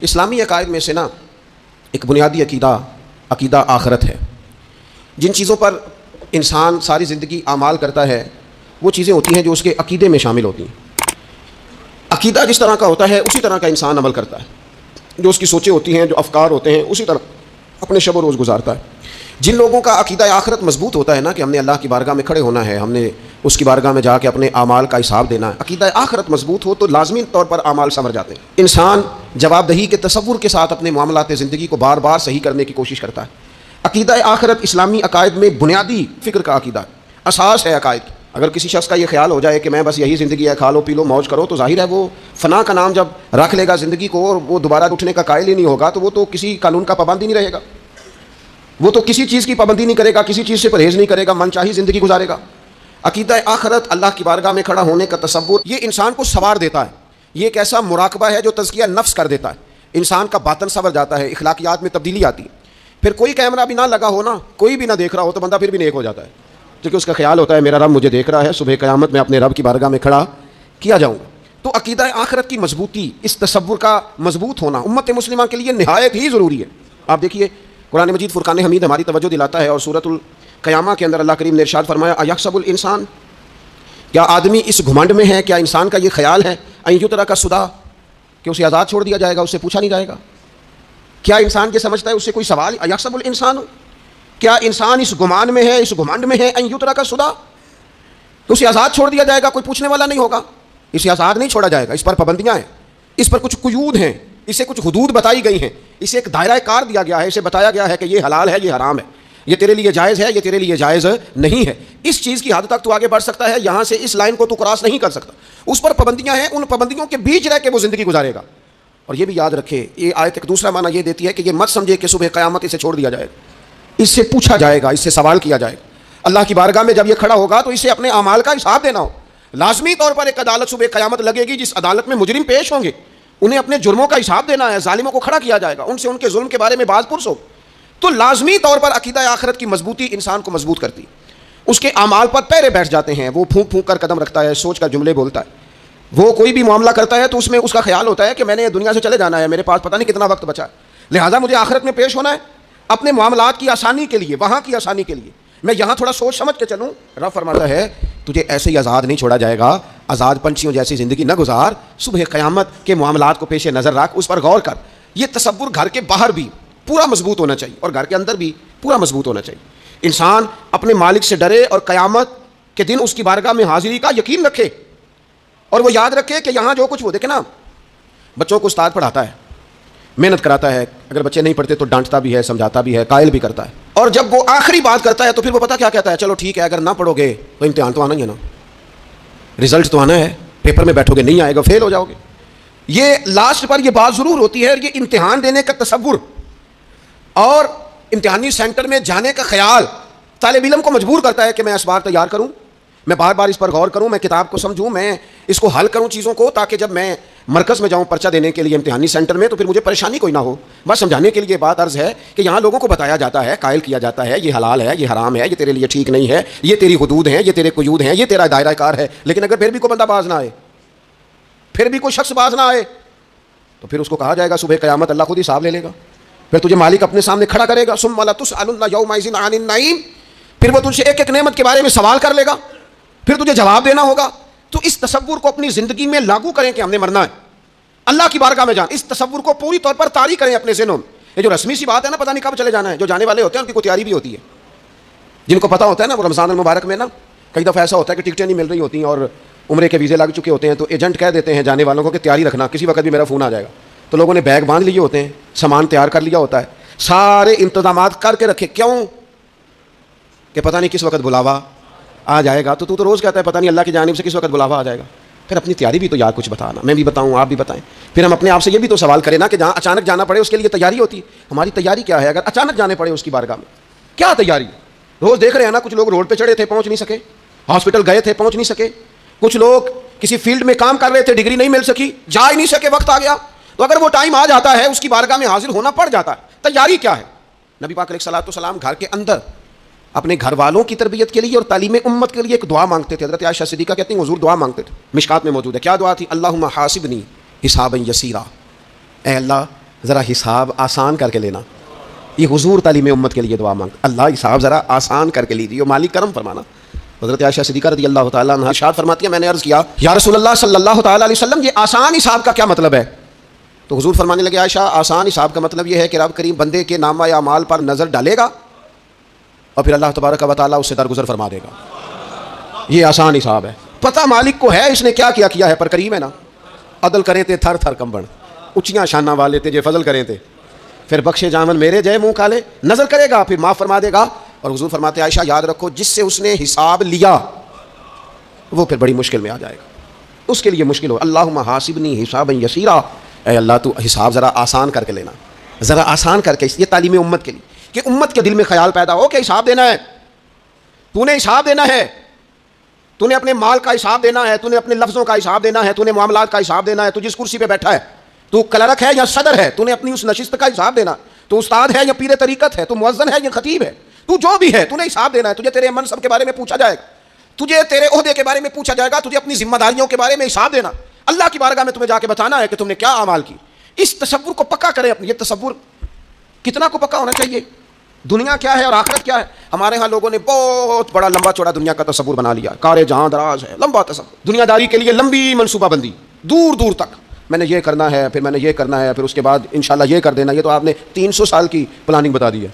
اسلامی عقائد میں سے ایک بنیادی عقیدہ آخرت ہے۔ جن چیزوں پر انسان ساری زندگی اعمال کرتا ہے وہ چیزیں ہوتی ہیں جو اس کے عقیدے میں شامل ہوتی ہیں۔ عقیدہ جس طرح کا ہوتا ہے اسی طرح کا انسان عمل کرتا ہے، جو اس کی سوچیں ہوتی ہیں، جو افکار ہوتے ہیں، اسی طرح اپنے شب و روز گزارتا ہے۔ جن لوگوں کا عقیدہ آخرت مضبوط ہوتا ہے کہ ہم نے اللہ کی بارگاہ میں کھڑے ہونا ہے، ہم نے اس کی بارگاہ میں جا کے اپنے اعمال کا حساب دینا ہے، عقیدہ آخرت مضبوط ہو تو لازمی طور پر اعمال سنور جاتے ہیں۔ انسان جواب دہی کے تصور کے ساتھ اپنے معاملات زندگی کو بار بار صحیح کرنے کی کوشش کرتا ہے۔ عقیدہ آخرت اسلامی عقائد میں بنیادی فکر کا عقیدہ ہے، اساس ہے عقائد کی۔ اگر کسی شخص کا یہ خیال ہو جائے کہ میں بس یہی زندگی ہے، کھا لو پی لو موج کرو، تو ظاہر ہے وہ فنا کا نام جب رکھ لے گا زندگی کو اور وہ دوبارہ اٹھنے کا قائل ہی نہیں ہوگا تو وہ تو کسی قانون کا پابند ہی نہیں رہے گا، وہ تو کسی چیز کی پابندی نہیں کرے گا، کسی چیز سے پرہیز نہیں کرے گا، من چاہی زندگی گزارے گا۔ عقیدہ آخرت، اللہ کی بارگاہ میں کھڑا ہونے کا تصور، یہ انسان کو سنوار دیتا ہے۔ یہ ایک ایسا مراقبہ ہے جو تزکیہ نفس کر دیتا ہے، انسان کا باطن سنور جاتا ہے، اخلاقیات میں تبدیلی آتی ہے۔ پھر کوئی کیمرہ بھی نہ لگا ہو نا، کوئی بھی نہ دیکھ رہا ہو تو بندہ پھر بھی نیک ہو جاتا ہے، کیونکہ اس کا خیال ہوتا ہے میرا رب مجھے دیکھ رہا ہے، صبح قیامت میں اپنے رب کی بارگاہ میں کھڑا کیا جاؤں گا۔ تو عقیدہ آخرت کی مضبوطی، اس تصور کا مضبوط ہونا امت مسلمہ کے لیے نہایت ہی ضروری ہے۔ آپ دیکھیے قرآن مجید فرقان حمید ہماری توجہ دلاتا ہے، اور سورۃ القیامہ کے اندر اللہ کریم نے ارشاد فرمایا ایحسب الانسان، کیا آدمی اس گھمنڈ میں ہے، کیا انسان کا یہ خیال ہے ان یترک سدی، کہ اسے آزاد چھوڑ دیا جائے گا، اس سے پوچھا نہیں جائے گا؟ کیا انسان یہ سمجھتا ہے اس سے کوئی سوال؟ ایحسب الانسان، کیا انسان اس گمان میں ہے، اس گھمنڈ میں ہے ان یترک سدی، تو اسے آزاد چھوڑ دیا جائے گا، کوئی پوچھنے والا نہیں ہوگا؟ اسے آزاد نہیں چھوڑا جائے گا، اس پر پابندیاں ہیں، اس پر کچھ قیود ہیں، اسے کچھ حدود بتائی گئی ہیں، اسے ایک دائرہ کار دیا گیا ہے، اسے بتایا گیا ہے کہ یہ حلال ہے، یہ حرام ہے، یہ تیرے لیے جائز ہے، یہ تیرے لیے جائز نہیں ہے، اس چیز کی حد تک تو آگے بڑھ سکتا ہے، یہاں سے اس لائن کو تو کراس نہیں کر سکتا۔ اس پر پابندیاں ہیں، ان پابندیوں کے بیچ رہ کے وہ زندگی گزارے گا۔ اور یہ بھی یاد رکھے، یہ آیت ایک دوسرا معنی یہ دیتی ہے کہ یہ مت سمجھے کہ صبح قیامت اسے چھوڑ دیا جائے گا، اس سے پوچھا جائے گا، اس سے سوال کیا جائے گا۔ اللہ کی بارگاہ میں جب یہ کھڑا ہوگا تو اسے اپنے اعمال کا حساب دینا ہو۔ لازمی طور پر ایک عدالت صبح قیامت لگے گی، جس عدالت میں مجرم پیش ہوں گے، انہیں اپنے جرموں کا حساب دینا ہے، ظالموں کو کھڑا کیا جائے گا، ان سے ان کے ظلم کے بارے میں باز پرس ہو۔ تو لازمی طور پر عقیدہ آخرت کی مضبوطی انسان کو مضبوط کرتی، اس کے اعمال پر پیرے بیٹھ جاتے ہیں، وہ پھونک پھونک کر قدم رکھتا ہے، سوچ کر جملے بولتا ہے، وہ کوئی بھی معاملہ کرتا ہے تو اس میں اس کا خیال ہوتا ہے کہ میں نے دنیا سے چلے جانا ہے، میرے پاس پتہ نہیں کتنا وقت بچا ہے، لہٰذا مجھے آخرت میں پیش ہونا ہے اپنے معاملات کی آسانی کے لیے، وہاں کی آسانی کے لیے میں یہاں تھوڑا سوچ سمجھ کے چلوں۔ رب فرماتا ہے تجھے ایسے ہی آزاد نہیں چھوڑا جائے گا، آزاد پنچھیوں جیسی زندگی نہ گزار، صبح قیامت کے معاملات کو پیش نظر رکھ، اس پر غور کر۔ یہ تصور گھر کے باہر بھی پورا مضبوط ہونا چاہیے اور گھر کے اندر بھی پورا مضبوط ہونا چاہیے۔ انسان اپنے مالک سے ڈرے اور قیامت کے دن اس کی بارگاہ میں حاضری کا یقین رکھے، اور وہ یاد رکھے کہ یہاں جو کچھ وہ دیکھے نا، بچوں کو استاد پڑھاتا ہے، محنت کراتا ہے، اگر بچے نہیں پڑھتے تو ڈانٹتا بھی ہے، سمجھاتا بھی ہے، قائل بھی کرتا ہے، اور جب وہ آخری بات کرتا ہے تو پھر وہ پتہ کیا کہتا ہے؟ چلو ٹھیک ہے، اگر نہ پڑھو گے تو امتحان تو آنا ہی ہے نا، رزلٹ تو آنا ہے، پیپر میں بیٹھو گے نہیں آئے گا، فیل ہو جاؤ گے۔ یہ لاسٹ پر یہ بات ضرور ہوتی ہے، اور یہ امتحان دینے کا تصور اور امتحانی سینٹر میں جانے کا خیال طالب علم کو مجبور کرتا ہے کہ میں اسباق تیار کروں، میں بار بار اس پر غور کروں، میں کتاب کو سمجھوں، میں اس کو حل کروں چیزوں کو، تاکہ جب میں مرکز میں جاؤں پرچہ دینے کے لیے امتحانی سینٹر میں تو پھر مجھے پریشانی کوئی نہ ہو۔ بس سمجھانے کے لیے بات عرض ہے کہ یہاں لوگوں کو بتایا جاتا ہے، قائل کیا جاتا ہے یہ حلال ہے، یہ حرام ہے، یہ تیرے لیے ٹھیک نہیں ہے، یہ تیری حدود ہیں، یہ تیرے قیود ہیں، یہ تیرا دائرہ کار ہے، لیکن اگر پھر بھی کوئی بندہ باز نہ آئے، پھر بھی کوئی شخص باز نہ آئے تو پھر اس کو کہا جائے گا صبح قیامت اللہ خود ہی حساب لے لے گا، پھر تجھے مالک اپنے سامنے کھڑا کرے گا، ثم لتسألن یومئذ عن النعیم، پھر وہ تجھ سے ایک ایک نعمت کے بارے میں سوال کر لے گا، پھر تجھے جواب دینا ہوگا۔ تو اس تصور کو اپنی زندگی میں لاگو کریں کہ ہم نے مرنا ہے، اللہ کی بارگاہ میں جان، اس تصور کو پوری طور پر طاری کریں اپنے ذہنوں میں۔ یہ جو رسمی سی بات ہے نا، پتہ نہیں کب چلے جانا ہے، جو جانے والے ہوتے ہیں ان کی کوئی تیاری بھی ہوتی ہے، جن کو پتہ ہوتا ہے نا، وہ رمضان المبارک میں نا کئی دفعہ ایسا ہوتا ہے کہ ٹکٹیں نہیں مل رہی ہوتی ہیں اور عمرے کے ویزے لگ چکے ہوتے ہیں، تو ایجنٹ کہہ دیتے ہیں جانے والوں کو کہ تیاری رکھنا، کسی وقت بھی میرا فون آ جائے گا، تو لوگوں نے بیگ باندھ لیے ہوتے ہیں، سامان تیار کر لیا ہوتا ہے، سارے انتظامات کر کے رکھے، کیوں کہ پتہ نہیں کس وقت بلاوا آ جائے گا، تو روز کہتا ہے پتہ نہیں اللہ کی جانب سے کس وقت بلاوا آ جائے گا۔ پھر اپنی تیاری بھی تو یار کچھ بتانا، میں بھی بتاؤں، آپ بھی بتائیں، پھر ہم اپنے آپ سے یہ بھی تو سوال کریں نا کہ جہاں اچانک جانا پڑے اس کے لیے تیاری ہوتی ہے، ہماری تیاری کیا ہے؟ اگر اچانک جانے پڑے اس کی بارگاہ میں کیا تیاری ہے؟ روز دیکھ رہے ہیں نا، کچھ لوگ روڈ پہ چڑھے تھے، پہنچ نہیں سکے، ہاسپٹل گئے تھے، پہنچ نہیں سکے، کچھ لوگ کسی فیلڈ میں کام کر رہے تھے، ڈگری نہیں مل سکی، جا ہی نہیں سکے، وقت آ گیا، تو اگر وہ ٹائم آ جاتا ہے اس کی بارگاہ میں حاضر ہونا پڑ جاتا ہے۔ تیاری کیا ہے؟ نبی پاک علیہ الصلوۃ والسلام گھر کے اندر اپنے گھر والوں کی تربیت کے لیے اور تعلیم امت کے لیے ایک دعا مانگتے تھے۔ حضرت عائشہ صدیقہ کہتی ہیں حضور دعا مانگتے تھے، مشکات میں موجود ہے، کیا دعا تھی؟ اللہم حاسبنی حسابا یسیرا، اے اللہ ذرا حساب آسان کر کے لینا. یہ حضور تعلیم امت کے لیے دعا مانگ, اللہ حساب ذرا آسان کر کے لیجیے, مالک کرم فرمانا. حضرت عائشہ صدیقہ رضی اللہ تعالیٰ عنہ ارشاد فرماتی ہے, میں نے عرض کیا یا رسول اللہ صلی اللہ تعالیٰ علیہ وسلم یہ آسان حساب کا کیا مطلب ہے؟ تو حضور فرمانے لگے, عائشہ آسان حساب کا مطلب یہ ہے کہ رب کریم بندے کے نامہ یا اعمال پر نظر ڈالے گا اور پھر اللہ تبارک و تعالیٰ اس سے درگزر فرما دے گا. یہ آسان حساب ہے. پتہ مالک کو ہے اس نے کیا کیا ہے, پر کریم ہے نا. عدل کریں تے تھر تھر کمبن, اچیاں شانہ والے تے جے فضل کریں تے پھر بخشے جامن میرے جے منہ کالے. نظر کرے گا پھر معاف فرما دے گا. اور حضور فرماتے عائشہ یاد رکھو جس سے اس نے حساب لیا وہ پھر بڑی مشکل میں آ جائے گا, اس کے لیے مشکل ہو. اللہم حاسبنی حسابا یسیرا, اے اللہ تو حساب ذرا آسان کر کے لینا, ذرا آسان کر کے. یہ تعلیم امت کے لیے کہ امت کے دل میں خیال پیدا ہو کہ حساب دینا ہے, تو نے حساب دینا ہے, تو نے اپنے مال کا حساب دینا ہے, تو نے اپنے لفظوں کا حساب دینا ہے, تو نے معاملات کا حساب دینا ہے. تو جس کرسی پہ بیٹھا ہے, تو کلرک ہے یا صدر ہے, تو نے اپنی اس نشست کا حساب دینا. تو استاد ہے یا پیر طریقت ہے, تو مؤذن ہے یا خطیب ہے, تو جو بھی ہے تو نے حساب دینا ہے. تجھے تیرے منصب کے بارے میں پوچھا جائے گا, تجھے تیرے عہدے کے بارے میں پوچھا جائے گا, تجھے اپنی ذمہ داریوں کے بارے میں حساب دینا. اللہ کی بارگاہ میں تمہیں جا کے بتانا ہے کہ تم نے کیا اعمال کی. اس تصور کو پکا کریں. یہ تصور کتنا کو پکا ہونا چاہیے, دنیا کیا ہے اور آخرت کیا ہے. ہمارے ہاں لوگوں نے بہت بڑا لمبا چوڑا دنیا کا تصور بنا لیا, کار جہاں دراز ہے, لمبا تصور, دنیا داری کے لیے لمبی منصوبہ بندی دور دور تک. میں نے یہ کرنا ہے, پھر میں نے یہ کرنا ہے, پھر اس کے بعد انشاءاللہ یہ کر دینا. یہ تو آپ نے 300 سال کی پلاننگ بتا دی ہے.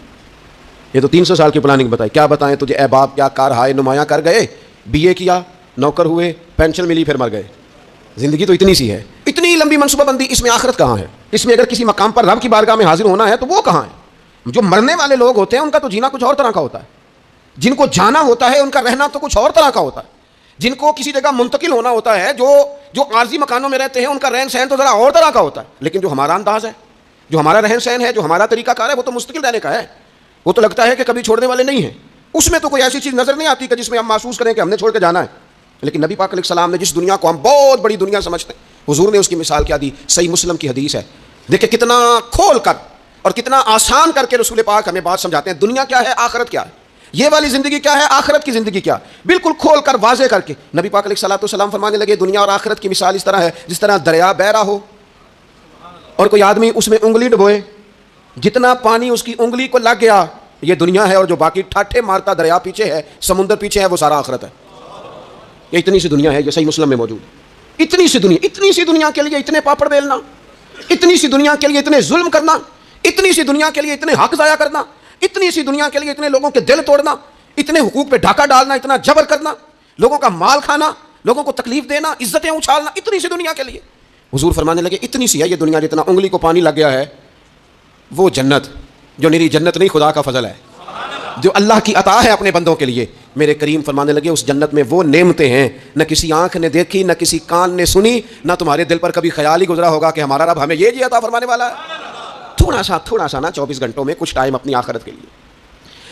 یہ تو 300 سال کی پلاننگ بتائی. کیا بتائیں تجھے اے باپ, کیا کار ہائے نمایاں کر گئے, بی اے کیا, نوکر ہوئے, پینشن ملی, پھر مر گئے. زندگی تو اتنی سی ہے, اتنی لمبی منصوبہ بندی. اس میں آخرت کہاں ہے؟ اس میں اگر کسی مقام پر رب کی بارگاہ میں حاضر ہونا ہے تو وہ کہاں ہے؟ جو مرنے والے لوگ ہوتے ہیں ان کا تو جینا کچھ اور طرح کا ہوتا ہے, جن کو جانا ہوتا ہے ان کا رہنا تو کچھ اور طرح کا ہوتا ہے, جن کو کسی جگہ منتقل ہونا ہوتا ہے, جو عارضی مکانوں میں رہتے ہیں ان کا رہن سہن تو ذرا اور طرح کا ہوتا ہے. لیکن جو ہمارا انداز ہے, جو ہمارا رہن سہن ہے, جو ہمارا طریقہ کار ہے, وہ تو مستقل رہنے کا ہے. وہ تو لگتا ہے کہ کبھی چھوڑنے والے نہیں ہیں. اس میں تو کوئی ایسی چیز نظر نہیں آتی کہ جس میں ہم محسوس کریں کہ ہم نے چھوڑ کے جانا ہے. لیکن نبی پاک علیہ السلام نے جس دنیا کو ہم بہت بڑی دنیا سمجھتے ہیں, حضور نے اس کی مثال کیا دی. صحیح مسلم کی حدیث ہے, دیکھیں کتنا کھول کر اور کتنا آسان کر کے رسول پاک ہمیں بات سمجھاتے ہیں. دنیا کیا ہے, آخرت کیا ہے, یہ والی زندگی کیا ہے, آخرت کی زندگی کیا, بالکل کھول کر واضح کر کے نبی پاک علیہ الصلوۃ والسلام فرمانے لگے دنیا اور آخرت کی مثال اس طرح ہے جس طرح دریا بہ رہا ہو اور کوئی آدمی اس میں انگلی ڈبوئے, جتنا پانی اس کی انگلی کو لگ گیا یہ دنیا ہے, اور جو باقی ٹھاٹھے مارتا دریا پیچھے ہے, سمندر پیچھے ہے, وہ سارا آخرت ہے. یہ اتنی سی دنیا ہے, یہ صحیح مسلم میں موجود ہے. اتنی سی دنیا کے لیے اتنے پاپڑ بیلنا, اتنی سی دنیا کے لیے اتنے ظلم کرنا, اتنی سی دنیا کے لیے اتنے حق ضائع کرنا, اتنی سی دنیا کے لیے اتنے لوگوں کے دل توڑنا, اتنے حقوق پہ ڈھاکہ ڈالنا, اتنا جبر کرنا, لوگوں کا مال کھانا, لوگوں کو تکلیف دینا, عزتیں اچھالنا, اتنی سی دنیا کے لیے. حضور فرمانے لگے اتنی سی ہے یہ دنیا, جتنا انگلی کو پانی لگ گیا ہے وہ جنت, جو میری جنت نہیں خدا کا فضل ہے, جو اللہ کی عطا ہے اپنے بندوں کے لیے. میرے کریم فرمانے لگے اس جنت میں وہ نعمتیں ہیں نہ کسی آنکھ نے دیکھی, نہ کسی کان نے سنی, نہ تمہارے دل پر کبھی خیال ہی گزرا ہوگا کہ ہمارا رب ہمیں یہ عطا فرمانے والا ہے. تھوڑا سا نا 24 گھنٹوں میں کچھ ٹائم اپنی آخرت کے لیے,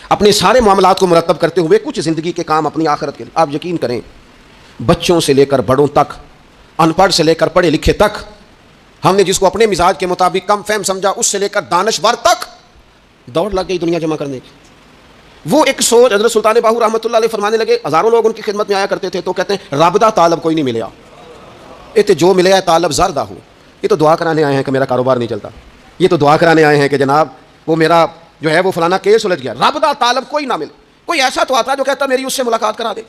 اپنے سارے معاملات کو مرتب کرتے ہوئے کچھ زندگی کے کام اپنی آخرت کے لیے. آپ یقین کریں بچوں سے لے کر بڑوں تک, ان پڑھ سے لے کر پڑھے لکھے تک, ہم نے جس کو اپنے مزاج کے مطابق کم فہم سمجھا اس سے لے کر دانشور تک دوڑ لگ گئی دنیا جمع کرنے کی. وہ ایک سوچ حضرت سلطان باہو رحمۃ اللہ علیہ فرمانے لگے, ہزاروں لوگ ان کی خدمت میں آیا کرتے تھے تو کہتے ہیں رابطہ طالب کوئی نہیں ملیا, یہ جو ملے ہے طالب زردہ ہو, یہ تو دعا کرانے آئے ہیں کہ میرا کاروبار نہیں چلتا, یہ تو دعا کرانے آئے ہیں کہ جناب وہ میرا جو ہے وہ فلانا کیس سلجھ گیا. رابطہ طالب کوئی نہ ملے. کوئی ایسا تو آتا جو کہتا میری اس سے ملاقات کرا دے,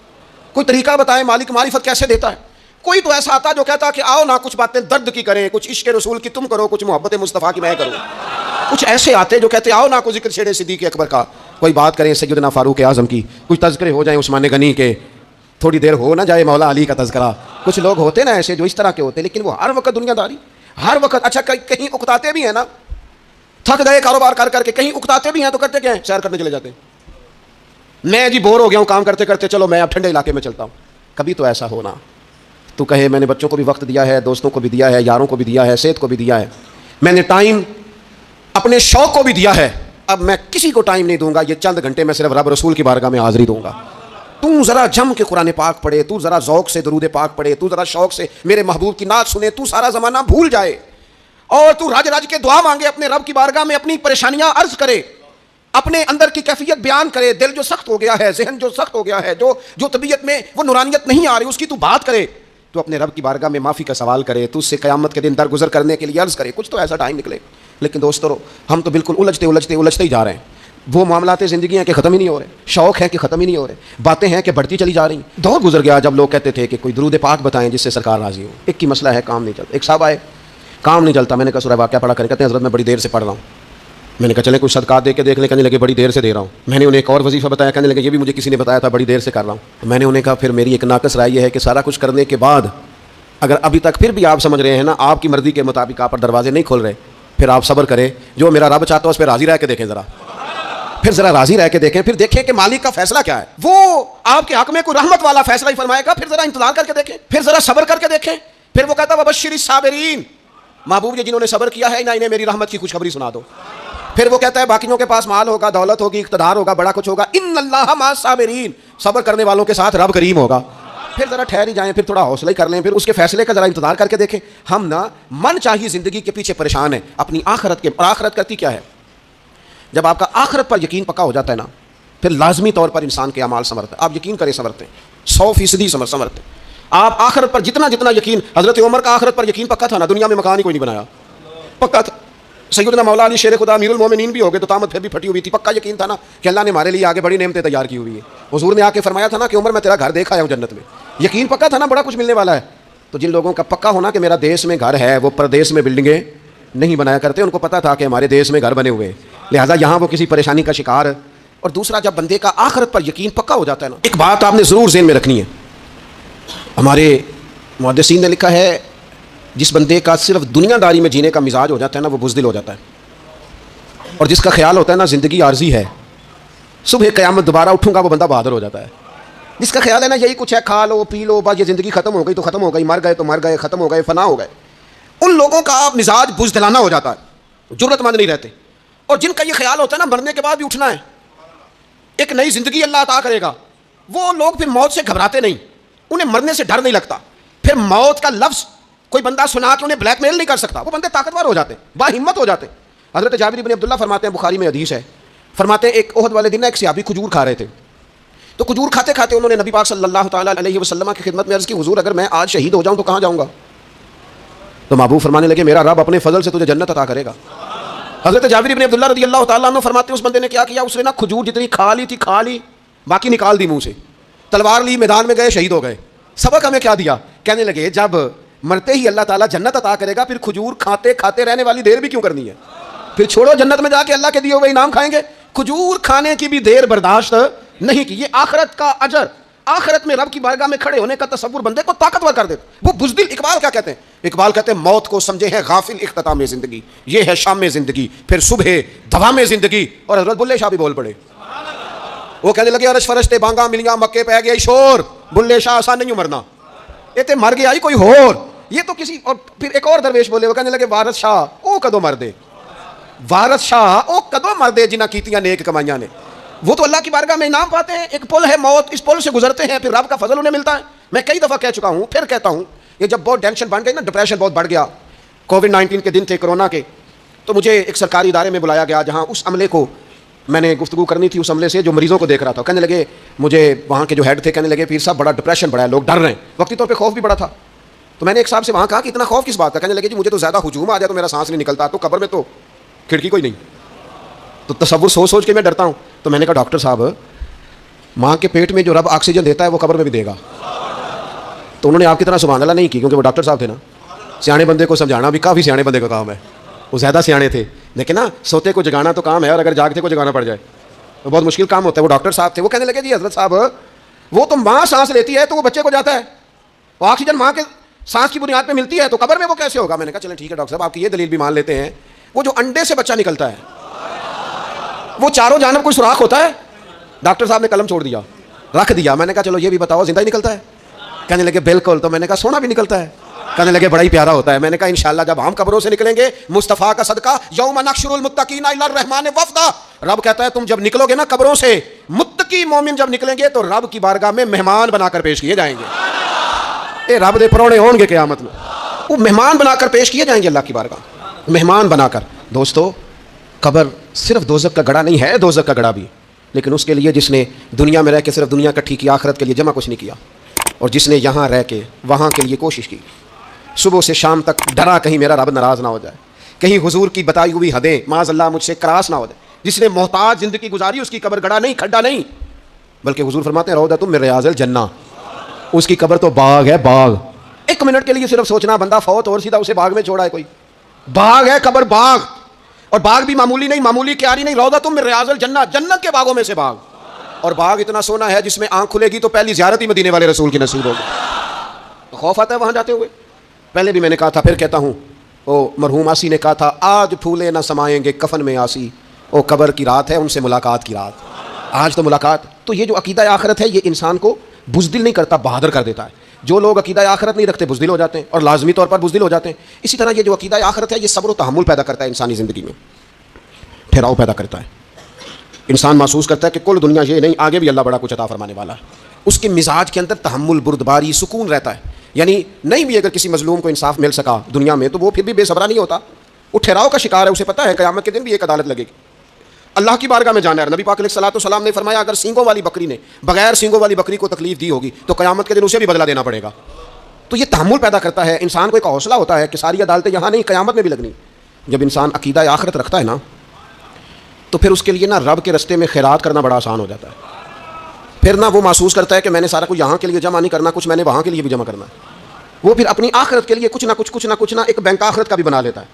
کوئی طریقہ بتائے مالک معرفت کیسے دیتا ہے. کوئی تو ایسا آتا جو کہتا کہ آؤ نہ کچھ باتیں درد کی کریں, کچھ عشق رسول کی تم کرو, کچھ محبت مصطفیٰ کی میں کروں. کچھ ایسے آتے جو کہتے آؤ نہ کوئی ذکر چھیڑے صدیق اکبر کا, کوئی بات کریں سیدنا فاروق اعظم کی, کچھ تذکرے ہو جائیں عثمان غنی کے, تھوڑی دیر ہو نہ جائے مولا علی کا تذکرہ. کچھ لوگ ہوتے نا ایسے جو اس طرح کے ہوتے, لیکن وہ ہر وقت دنیا داری, ہر وقت. اچھا کہیں اکتاتے بھی ہیں نا, تھک گئے کاروبار کر کر کے, کہیں اکتاتے بھی ہیں تو کرتے کیا ہیں, سیر کرنے چلے جاتے ہیں. میں جی بور ہو گیا ہوں کام کرتے کرتے, چلو میں اب ٹھنڈے علاقے میں چلتا ہوں. کبھی تو ایسا ہونا تو کہے میں نے بچوں کو بھی وقت دیا ہے, دوستوں کو بھی دیا ہے, یاروں کو بھی دیا ہے, صحت کو بھی دیا ہے, میں نے ٹائم اپنے شوق کو بھی دیا ہے, اب میں کسی کو ٹائم نہیں دوں گا, یہ چند گھنٹے میں صرف رب رسول کی بارگاہ میں حاضری دوں گا. تو ذرا جم کے قرآن پاک پڑھے, تو ذرا ذوق سے درود پاک پڑھے, تو ذرا شوق سے میرے محبوب کی نعت سنے, تو سارا زمانہ بھول جائے اور تو راج راج کے دعا مانگے, اپنے رب کی بارگاہ میں اپنی پریشانیاں عرض کرے, اپنے اندر کی کیفیت بیان کرے. دل جو سخت ہو گیا ہے, ذہن جو سخت ہو گیا ہے, جو طبیعت میں وہ نورانیت نہیں آ رہی, اس کی تو بات کرے, تو اپنے رب کی بارگاہ میں معافی کا سوال کرے, تو اس سے قیامت کے دن درگزر کرنے کے لیے عرض کرے. کچھ تو ایسا ٹائم نکلے لیکن دوستو ہم تو بالکل الجھتے ہی جا رہے ہیں. وہ معاملات زندگی ہیں کہ ختم ہی نہیں ہو رہے, شوق ہیں کہ ختم ہی نہیں ہو رہے, باتیں ہیں کہ بڑھتی چلی جا رہی ہیں. دور گزر گیا جب لوگ کہتے تھے کہ کوئی درود پاک بتائیں جس سے سرکار راضی ہو. ایک کی مسئلہ ہے کام نہیں چلتا. ایک صاحب آئے, کام نہیں چلتا. میں نے کہا سورہ واقعہ پڑھا کریں. کہتے ہیں حضرت میں بڑی دیر سے پڑھ رہا ہوں. میں نے کہا چلیں کچھ صدقات دے کے دیکھ لیں. کہنے لگے بڑی دیر سے دے رہا ہوں. میں نے انہیں ایک اور وظیفہ بتایا. کہنے لگے یہ بھی مجھے کسی نے بتایا تھا, بڑی دیر سے کر رہا ہوں. میں نے انہیں کہا پھر میری ایک ناقص رائے یہ ہے کہ سارا کچھ کرنے کے بعد اگر ابھی تک پھر بھی آپ سمجھ رہے ہیں نا آپ کی مرضی کے مطابق آپ پر دروازے نہیں کھول رہے, پھر آپ صبر کریں. جو میرا رب چاہتا ہے اس پہ راضی رہ کے دیکھیں ذرا. پھر ذرا راضی رہ کے دیکھیں, پھر دیکھیں کہ مالک کا فیصلہ کیا ہے. وہ آپ کے حق میں کوئی رحمت والا فیصلہ ہی فرمائے گا. پھر ذرا انتظار کر کے دیکھیں, پھر ذرا صبر کر کے دیکھیں. پھر وہ کہتا ہے وبشر الصابرین, محبوب جنہوں نے صبر کیا ہے انہیں میری رحمت کی خوشخبری سنا دو. پھر وہ کہتا ہے باقیوں کے پاس مال ہوگا, دولت ہوگی, اقتدار ہوگا, بڑا کچھ ہوگا, ان اللہ مع الصابرین, صبر کرنے والوں کے ساتھ رب کریم ہوگا. پھر ذرا ٹھہر ہی جائیں, پھر تھوڑا حوصلہ ہی کر لیں, پھر اس کے فیصلے کا ذرا انتظار کر کے دیکھیں. ہم نا من چاہیے زندگی کے پیچھے پریشان ہیں اپنی آخرت کے. اور آخرت کرتی کیا ہے؟ جب آپ کا آخرت پر یقین پکا ہو جاتا ہے نا, پھر لازمی طور پر انسان کے اعمال سنورتے ہیں. آپ یقین کریں سنورتے ہیں, 100% سنورتے ہیں. آپ آخرت پر جتنا یقین, حضرت عمر کا آخرت پر یقین پکا تھا نا, دنیا میں مکان ہی کوئی نہیں بنایا, پکا تھا. سیدنا مولا علی شیر خدا امیر المومنین بھی ہو گئے تو طامت پھر بھی پھٹی ہوئی تھی. پکا یقین تھا نا کہ اللہ نے ہمارے لیے آگے بڑی نعمتیں تیار کی ہوئی ہیں. حضور نے آ کے فرمایا تھا نا کہ عمر میں تیرا گھر دیکھ آیا ہوں جنت میں. یقین پکا تھا نا بڑا کچھ ملنے والا ہے. تو جن لوگوں کا پکا ہونا کہ میرا دیش میں گھر ہے, وہ پردیش میں بلڈنگیں نہیں بنایا کرتے. ان کو پتا تھا کہ ہمارے دیش میں گھر بنے ہوئے ہیں, لہٰذا یہاں وہ کسی پریشانی کا شکار. اور دوسرا, جب بندے کا آخرت پر یقین پکا ہو جاتا ہے نا, ایک بات آپ نے ضرور ذہن میں رکھنی ہے. ہمارے محدثین نے لکھا ہے جس بندے کا صرف دنیا داری میں جینے کا مزاج ہو جاتا ہے نا, وہ بزدل ہو جاتا ہے. اور جس کا خیال ہوتا ہے نا زندگی عارضی ہے, صبح قیامت دوبارہ اٹھوں گا, وہ بندہ بہادر ہو جاتا ہے. جس کا خیال ہے نا یہی کچھ ہے, کھا لو پی لو بس, یہ زندگی ختم ہو گئی تو ختم ہو گئی, مر گئے تو مر گئے, ختم ہو گئے, فنا ہو گئے. ان لوگوں کا مزاج بزدلانہ ہو جاتا ہے, جرأت مند نہیں رہتے. اور جن کا یہ خیال ہوتا ہے نا مرنے کے بعد بھی اٹھنا ہے, ایک نئی زندگی اللہ عطا کرے گا, وہ لوگ پھر موت سے گھبراتے نہیں, انہیں مرنے سے ڈر نہیں لگتا. پھر موت کا لفظ کوئی بندہ سنا کے انہیں بلیک میل نہیں کر سکتا. وہ بندے طاقتور ہو جاتے, با ہمت ہو جاتے. حضرت جابر بن عبداللہ فرماتے ہیں, بخاری میں حدیث ہے, فرماتے ہیں ایک احد والے دن ایک صحابی کھجور کھا رہے تھے. تو کھجور کھاتے کھاتے انہوں نے نبی پاک صلی اللہ تعالیٰ علیہ وسلم کی خدمت میں عرض کی, حضور اگر میں آج شہید ہو جاؤں تو کہاں جاؤں گا؟ تو محبوب فرمانے لگے میرا رب اپنے فضل سے تجھے جنت عطا کرے گا. حضرت جابر بن عبداللہ رضی اللہ تعالیٰ عنہ فرماتے ہیں اس بندے نے کیا کیا, اس نے نا کھجور جتنی کھا لی تھی کھا لی, باقی نکال دی منہ سے, تلوار لی, میدان میں گئے, شہید ہو گئے. سبق ہمیں کیا دیا؟ کہنے لگے جب مرتے ہی اللہ تعالیٰ جنت عطا کرے گا, پھر کھجور کھاتے کھاتے رہنے والی دیر بھی کیوں کرنی ہے؟ پھر چھوڑو, جنت میں جا کے اللہ کے دیے ہوئے انعام کھائیں گے. کھجور کھانے کی بھی دیر برداشت نہیں کی. یہ آخرت کا اجر, آخرت میں رب کی بارگاہ میں کھڑے ہونے کا تصور بندے کو طاقتور کر دیتا. وہ بزدل, اقبال کیا کہتے ہیں؟ اقبال کہتے ہیں موت کو سمجھے ہیں غافل اختتام زندگی, یہ ہے شام زندگی, پھر صبح دوام زندگی. اور حضرت بلے شاہ بھی بول پڑے, وہ کہنے لگے عرش فرشتے بانگا ملیاں مکے پہ گیا شور, بلے شاہ آسان نہیں مرنا, یہ تے مر گیا ہی کوئی اور, یہ تو کسی. اور پھر ایک اور درویش بولے, وہ کہنے لگے وارث شاہ او کدو مر دے, وارث شاہ او کدو مر دے جنہ کیتیاں نیک کمائیاں نے. وہ تو اللہ کی بارگاہ میں انعام پاتے ہیں. ایک پل ہے موت, اس پل سے گزرتے ہیں, پھر رب کا فضل انہیں ملتا ہے. میں کئی دفعہ کہہ چکا ہوں, پھر کہتا ہوں, یہ جب بہت ٹینشن بن گئی نا, ڈپریشن بہت بڑھ گیا, کووڈ-19 کے دن تھے, کرونا کے, تو مجھے ایک سرکاری ادارے میں بلایا گیا جہاں اس عملے کو میں نے گفتگو کرنی تھی, اس عملے سے جو مریضوں کو دیکھ رہا تھا. کہنے لگے مجھے وہاں کے جو ہیڈ تھے, کہنے لگے پیر صاحب بڑا ڈپریشن بڑا ہے, لوگ ڈر رہے ہیں, وقتی طور پہ خوف بھی بڑا تھا. تو میں نے ایک صاحب سے وہاں کہا کہ اتنا خوف کس بات کا؟ کہنے لگے جی مجھے تو زیادہ ہجوم آ جائے تو میرا سانس نہیں نکلتا, تو قبر میں تو کھڑکی کوئی نہیں, تو تصور سوچ کے میں ڈرتا ہوں. تو میں نے کہا ڈاکٹر صاحب ماں کے پیٹ میں جو رب آکسیجن دیتا ہے وہ قبر میں بھی دے گا. تو انہوں نے آپ کی طرح سبحان اللہ نہیں کی, کیونکہ وہ ڈاکٹر صاحب تھے نا, سیانے بندے کو سمجھانا بھی کافی سیانے بندے کا کام ہے, وہ زیادہ سیانے تھے. لیکن نا سوتے کو جگانا تو کام ہے, اور اگر جاگتے کو جگانا پڑ جائے تو بہت مشکل کام ہوتا ہے. وہ ڈاکٹر صاحب تھے, وہ کہنے لگے جی حضرت صاحب وہ تو ماں سانس لیتی ہے تو وہ بچے کو جاتا ہے, وہ آکسیجن ماں کے سانس کی بنیاد پہ ملتی ہے, تو قبر میں وہ کیسے ہوگا؟ میں نے کہا چلیں ٹھیک ہے ڈاکٹر صاحب, آپ کی یہ دلیل بھی مان لیتے ہیں. وہ جو انڈے سے بچہ نکلتا ہے, وہ چاروں جانب کوئی سوراخ ہوتا ہے؟ ڈاکٹر صاحب نے قلم چھوڑ دیا, رکھ دیا. میں نے کہا چلو یہ بھی بتاؤ زندہ ہی نکلتا ہے؟ کہنے لگے بالکل. تو میں نے کہا سونا بھی نکلتا ہے؟ کہنے لگے بڑا ہی پیارا ہوتا ہے. میں نے کہا انشاءاللہ جب ہم قبروں سے نکلیں گے, مصطفیٰ کا صدقہ, یوم نحشر المتقین الی الرحمن وفدا, رب کہتا ہے تم جب نکلو گے نا قبروں سے, متقی مومن جب نکلیں گے تو رب کی بارگاہ میں مہمان بنا کر پیش کیے جائیں گے. اے رب دے پرونے ہون گے قیامت میں, وہ مہمان بنا کر پیش کیے جائیں گے اللہ کی بارگاہ, مہمان بنا کر. دوستو قبر صرف دوزخ کا گڑھا نہیں ہے, دوزخ کا گڑھا بھی, لیکن اس کے لیے جس نے دنیا میں رہ کے صرف دنیا کٹھی کی, آخرت کے لیے جمع کچھ نہیں کیا, اور جس نے یہاں رہ کے وہاں کے لیے کوشش کی, صبح سے شام تک ڈرا کہیں میرا رب ناراض نہ ہو جائے, کہیں حضور کی بتائی ہوئی حدیں معاذ اللہ مجھ سے کراس نہ ہو جائے. جس نے محتاج زندگی گزاری اس کی قبر گڑھا نہیں, کھڈا نہیں, بلکہ حضور فرماتے ہیں روضۃ من ریاض الجنہ, اس کی قبر تو باغ ہے, باغ. ایک منٹ کے لیے صرف سوچنا, بندہ فوت اور سیدھا اسے باغ میں چھوڑا ہے کوئی, باغ ہے قبر, باغ. اور باغ بھی معمولی نہیں, معمولی کیاری نہیں, روضۃ من ریاض الجنہ, جنت کے باغوں میں سے باغ. اور باغ اتنا سونا ہے جس میں آنکھ کھلے گی تو پہلی زیارت ہی مدینے والے رسول کی نصیب ہوگی. تو خوف آتا ہے وہاں جاتے ہوئے. پہلے بھی میں نے کہا تھا, پھر کہتا ہوں, وہ مرحوم آسی نے کہا تھا, آج پھولے نہ سمائیں گے کفن میں آسی, وہ قبر کی رات ہے ان سے ملاقات کی رات. آج تو ملاقات. تو یہ جو عقیدہ آخرت ہے یہ انسان کو بزدل نہیں کرتا, بہادر کر دیتا ہے. جو لوگ عقیدہ آخرت نہیں رکھتے بزدل ہو جاتے ہیں, اور لازمی طور پر بزدل ہو جاتے ہیں. اسی طرح یہ جو عقیدہ آخرت ہے یہ صبر و تحمل پیدا کرتا ہے انسانی زندگی میں, ٹھہراؤ پیدا کرتا ہے. انسان محسوس کرتا ہے کہ کل دنیا یہ نہیں, آگے بھی اللہ بڑا کچھ عطا فرمانے والا ہے. اس کے مزاج کے اندر تحمل, بردباری, سکون رہتا ہے. یعنی نہیں بھی اگر کسی مظلوم کو انصاف مل سکا دنیا میں تو وہ پھر بھی بے صبرا نہیں ہوتا, وہ ٹھہراؤ کا شکار ہے. اسے پتہ ہے قیامت کے دن بھی ایک عدالت لگے گی, اللہ کی بارگاہ میں جانا ہے. نبی پاک علیہ الصلوۃ والسلام نے فرمایا اگر سینگوں والی بکری نے بغیر سینگوں والی بکری کو تکلیف دی ہوگی تو قیامت کے دن اسے بھی بدلہ دینا پڑے گا. تو یہ تحمل پیدا کرتا ہے انسان کو, ایک حوصلہ ہوتا ہے کہ ساری عدالتیں یہاں نہیں, قیامت میں بھی لگنی. جب انسان عقیدہ آخرت رکھتا ہے نا تو پھر اس کے لیے نا رب کے رستے میں خیرات کرنا بڑا آسان ہو جاتا ہے. پھر نہ وہ محسوس کرتا ہے کہ میں نے سارا کچھ یہاں کے لیے جمع نہیں کرنا, کچھ میں نے وہاں کے لیے بھی جمع کرنا ہے. وہ پھر اپنی آخرت کے لیے کچھ نہ ایک بینک آخرت کا بھی بنا لیتا ہے,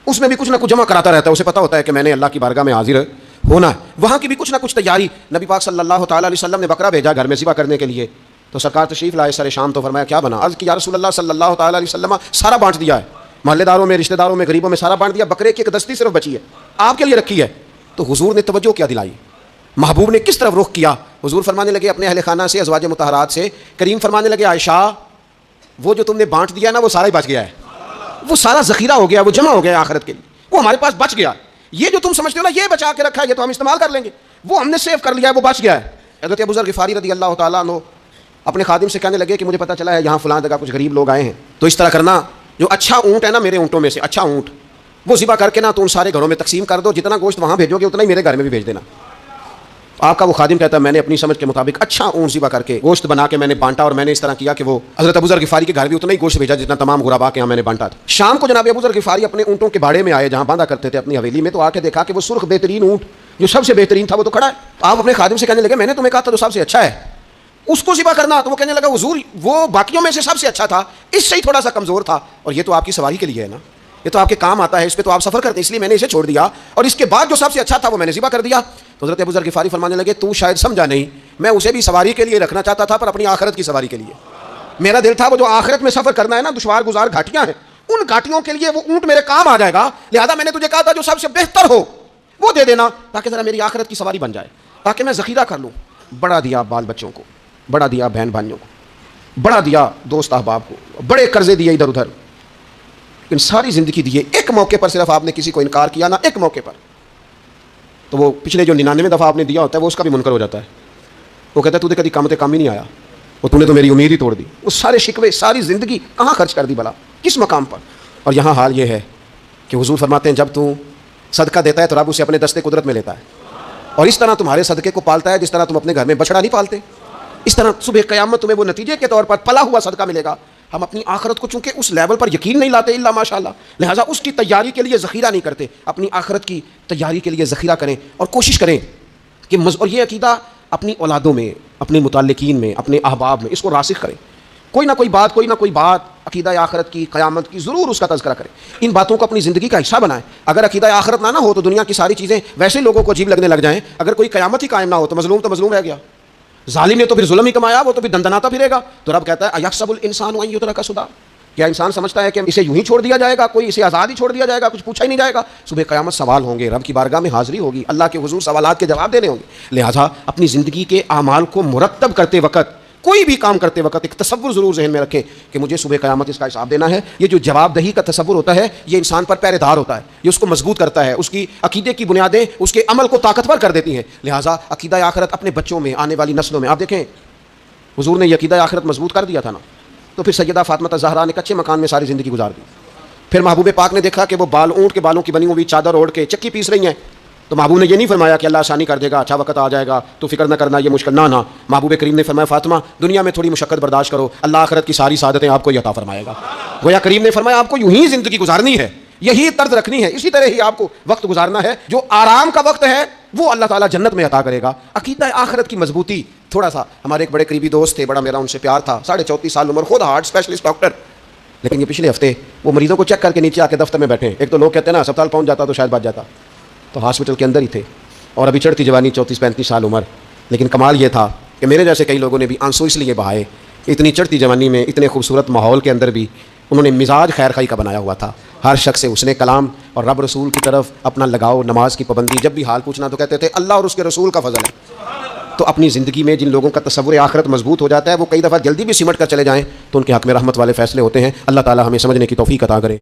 اس میں بھی کچھ نہ کچھ جمع کراتا رہتا ہے. اسے پتہ ہوتا ہے کہ میں نے اللہ کی بارگاہ میں حاضر ہونا ہے, وہاں کی بھی کچھ نہ کچھ تیاری. نبی پاک صلی اللہ تعالیٰ علیہ وسلم نے بکرا بھیجا گھر میں ذبح کرنے کے لیے, تو سرکار تشریف لائے سر شام, تو فرمایا کیا بنا؟ عرض کی یا رسول اللہ صلی اللہ تعالیٰ علیہ وسلم سارا بانٹ دیا ہے, محلے داروں میں, رشتہ داروں میں, غریبوں میں سارا بانٹ دیا, بکرے کی ایک دستی صرف بچی ہے, آپ کے لیے رکھی ہے. تو حضور نے توجہ کیا دلائی, محبوب نے کس طرف رخ کیا. حضور فرمانے لگے اپنے اہل خانہ سے, ازواج مطہرات سے, کریم فرمانے لگے عائشہ وہ جو تم نے بانٹ دیا نا وہ سارا ہی بچ گیا ہے, وہ سارا ذخیرہ ہو گیا, وہ جمع ہو گیا آخرت کے لیے, وہ ہمارے پاس بچ گیا. یہ جو تم سمجھتے ہو نا یہ بچا کے رکھا ہے, یہ تو ہم استعمال کر لیں گے, وہ ہم نے سیو کر لیا ہے, وہ بچ گیا ہے. حضرت ابو ذر غفاری رضی اللہ تعالیٰ عنہ اپنے خادم سے کہنے لگے کہ مجھے پتہ چلا ہے یہاں فلاں جگہ کچھ غریب لوگ آئے ہیں, تو اس طرح کرنا جو اچھا اونٹ ہے نا میرے اونٹوں میں سے, اچھا اونٹ وہ ذبح کر کے نا تو ان سارے گھروں میں تقسیم کر دو, جتنا گوشت وہاں بھیجو گے اتنا ہی میرے گھر میں بھی بھیج دینا. آپ کا وہ خادم کہتا ہے میں نے اپنی سمجھ کے مطابق اچھا اونٹ ذبح کر کے گوشت بنا کے میں نے بانٹا, اور میں نے اس طرح کیا کہ وہ حضرت ابو ذر غفاری کے گھر بھی اتنا ہی گوشت بھیجا جتنا تمام غربا کے یہاں میں نے بانٹا تھا. شام کو جناب ابو ذر غفاری اپنے اونٹوں کے باڑے میں آئے جہاں باندھا کرتے تھے اپنی حویلی میں, تو آ کے دیکھا کہ وہ سرخ بہترین اونٹ جو سب سے بہترین تھا وہ تو کھڑا ہے. آپ اپنے خادم سے کہنے لگے میں نے تمہیں کہا تھا جو سب سے اچھا ہے اس کو ذبح کرنا, تو وہ کہنے لگا حضور وہ باقیوں میں سے سب سے اچھا تھا, اس سے ہی تھوڑا سا کمزور تھا, اور یہ تو آپ کی سواری کے لیے ہے نا, یہ تو آپ کے کام آتا ہے, اس پہ تو آپ سفر کرتے ہیں, اس لیے میں نے اسے چھوڑ دیا, اور اس کے بعد جو سب سے اچھا تھا وہ میں نے ذبح کر دیا. تو حضرت ابو ذر غفاری فرمانے لگے تو شاید سمجھا نہیں, میں اسے بھی سواری کے لیے رکھنا چاہتا تھا پر اپنی آخرت کی سواری کے لیے. میرا دل تھا وہ جو آخرت میں سفر کرنا ہے نا, دشوار گزار گھاٹیاں ہیں, ان گھاٹیوں کے لیے وہ اونٹ میرے کام آ جائے گا, لہذا میں نے تجھے کہا تھا جو سب سے بہتر ہو وہ دے دینا تاکہ ذرا میری آخرت کی سواری بن جائے, تاکہ میں ذخیرہ کر لوں. بڑا دیا بال بچوں کو, بڑا دیا بہن بھائیوں کو, بڑا دیا دوست احباب کو, بڑے قرضے دیے ادھر ادھر, ان ساری زندگی دیے. ایک موقع پر صرف آپ نے کسی کو انکار کیا نا, ایک موقع پر, تو وہ پچھلے جو 99 دفعہ آپ نے دیا ہوتا ہے وہ اس کا بھی منکر ہو جاتا ہے. وہ کہتا ہے تو نے کبھی کام ہی نہیں آیا, وہ تو نے تو میری امید ہی توڑ دی. وہ سارے شکوے ساری زندگی کہاں خرچ کر دی بلا, کس مقام پر. اور یہاں حال یہ ہے کہ حضور فرماتے ہیں جب تو صدقہ دیتا ہے تو رب اسے اپنے دستے قدرت میں لیتا ہے, اور اس طرح تمہارے صدقے کو پالتا ہے جس طرح تم اپنے گھر میں بچڑا نہیں پالتے, اس طرح صبح قیامت تمہیں وہ نتیجے کے طور پر پلا ہوا صدقہ ملے گا. ہم اپنی آخرت کو چونکہ اس لیول پر یقین نہیں لاتے الا ماشاء اللہ, لہٰذا اس کی تیاری کے لیے ذخیرہ نہیں کرتے. اپنی آخرت کی تیاری کے لیے ذخیرہ کریں اور کوشش کریں کہ اور یہ عقیدہ اپنی اولادوں میں, اپنے متعلقین میں, اپنے احباب میں اس کو راسخ کریں. کوئی نہ کوئی بات عقیدہ آخرت کی, قیامت کی, ضرور اس کا تذکرہ کریں. ان باتوں کو اپنی زندگی کا حصہ بنائیں. اگر عقیدہ آخرت نہ ہو تو دنیا کی ساری چیزیں ویسے لوگوں کو عجیب لگنے لگ جائیں. اگر کوئی قیامت ہی قائم نہ ہو تو مظلوم رہ گیا, ظالم نے تو پھر ظلم ہی کمایا, وہ تو پھر دندناتا پھرے گا. تو رب کہتا ہے ایحسب الانسان ان یترک سدی, کیا انسان سمجھتا ہے کہ اسے یوں ہی چھوڑ دیا جائے گا, کوئی اسے آزاد ہی چھوڑ دیا جائے گا, کچھ پوچھا ہی نہیں جائے گا؟ صبح قیامت سوال ہوں گے, رب کی بارگاہ میں حاضری ہوگی, اللہ کے حضور سوالات کے جواب دینے ہوں گے. لہٰذا اپنی زندگی کے اعمال کو مرتب کرتے وقت, کوئی بھی کام کرتے وقت ایک تصور ضرور ذہن میں رکھیں کہ مجھے صبح قیامت اس کا حساب دینا ہے. یہ جو جواب دہی کا تصور ہوتا ہے یہ انسان پر پہرے دار ہوتا ہے, یہ اس کو مضبوط کرتا ہے, اس کی عقیدے کی بنیادیں اس کے عمل کو طاقتور کر دیتی ہیں. لہٰذا عقیدہ آخرت اپنے بچوں میں, آنے والی نسلوں میں, آپ دیکھیں حضور نے یہ عقیدہ آخرت مضبوط کر دیا تھا نا, تو پھر سیدہ فاطمہ الزہرا نے کچے مکان میں ساری زندگی گزار دی. پھر محبوب پاک نے دیکھا کہ وہ اونٹ کے بالوں کی بنی ہوئی چادر اوڑھ کے چکی پیس رہی ہیں, تو محبوب نے یہ نہیں فرمایا کہ اللہ آسانی کر دے گا, اچھا وقت آ جائے گا تو فکر نہ کرنا, یہ مشکل نہ. محبوب کریم نے فرمایا فاطمہ دنیا میں تھوڑی مشقت برداشت کرو, اللہ آخرت کی ساری سعادتیں آپ کو عطا فرمائے گا. گویا کریم نے فرمایا آپ کو یوں ہی زندگی گزارنی ہے, یہی طرز رکھنی ہے، اسی طرح ہی آپ کو وقت گزارنا ہے. جو آرام کا وقت ہے وہ اللہ تعالیٰ جنت میں عطا کرے گا. عقیدہ آخرت کی مضبوطی. تھوڑا سا ہمارے ایک بڑے قریبی دوست تھے، بڑا میرا ان سے پیار تھا، 34.5 سال عمر، خود ہارٹ اسپیشلسٹ ڈاکٹر. لیکن یہ پچھلے ہفتے وہ مریضوں کو چیک کر کے نیچے آ کے دفتر میں بیٹھے. ایک تو لوگ کہتے ہیں نا اسپتال پہنچ جاتا تو شاید بچ جاتا، تو ہاسپٹل کے اندر ہی تھے اور ابھی چڑھتی جوانی، 34-35 سال عمر. لیکن کمال یہ تھا کہ میرے جیسے کئی لوگوں نے بھی آنسو اس لیے بہائے کہ اتنی چڑھتی جوانی میں اتنے خوبصورت ماحول کے اندر بھی انہوں نے مزاج خیر خائی کا بنایا ہوا تھا. ہر شخص سے اس نے کلام اور رب رسول کی طرف اپنا لگاؤ، نماز کی پابندی، جب بھی حال پوچھنا تو کہتے تھے اللہ اور اس کے رسول کا فضل ہے. تو اپنی زندگی میں جن لوگوں کا تصور آخرت مضبوط ہو جاتا ہے وہ کئی دفعہ جلدی بھی سمٹ کر چلے جائیں تو ان کے حق میں رحمت والے فیصلے ہوتے ہیں. اللہ تعالی ہمیں سمجھنے کی توفیق عطا کرے.